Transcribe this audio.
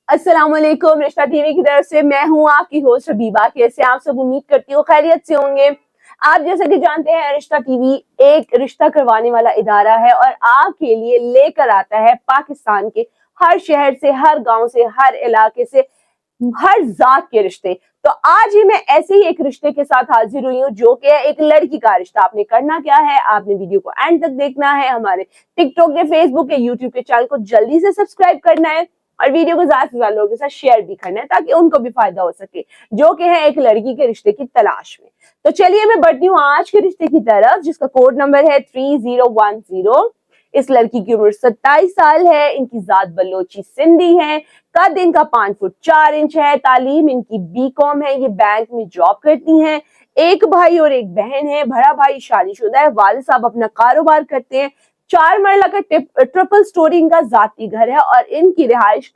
अस्सलाम वालेकुम। रिश्ता टीवी की तरफ से मैं हूँ आपकी होस्ट हबीबा। कैसे आप सब, उम्मीद करती हूँ खैरियत से होंगे। आप जैसा कि जानते हैं, रिश्ता टीवी एक रिश्ता करवाने वाला इदारा है और आपके लिए लेकर आता है पाकिस्तान के हर शहर से, हर गांव से, हर इलाके से, हर जात के रिश्ते। तो आज ही मैं ऐसे ही एक रिश्ते के साथ हाजिर हुई हूँ जो कि है एक लड़की का रिश्ता। आपने करना क्या है, आपने वीडियो को एंड तक देखना है, हमारे टिकटॉक के, फेसबुक के, यूट्यूब के चैनल को जल्दी से सब्सक्राइब करना है और वीडियो को ज्यादा से ज्यादा लोगों के साथ शेयर भी करना है ताकि उनको भी फायदा हो सके, जो कि है एक लड़की के रिश्ते की तलाश में। तो चलिए मैं बढ़ती हूँ आज के रिश्ते की तरफ, जिसका कोड नंबर है 3010। इस लड़की की उम्र 27 साल है। इनकी जात बलोची सिंधी है। कद इनका 5 फुट 4 इंच है। तालीम इनकी बीकॉम है। ये बैंक में जॉब करती हैं। एक भाई और एक बहन है। बड़ा भाई शादीशुदा है। वालिद साहब अपना कारोबार करते हैं। 4 मरला का ट्रिपल स्टोरी इनका जाती घर है और इनकी रिहाइश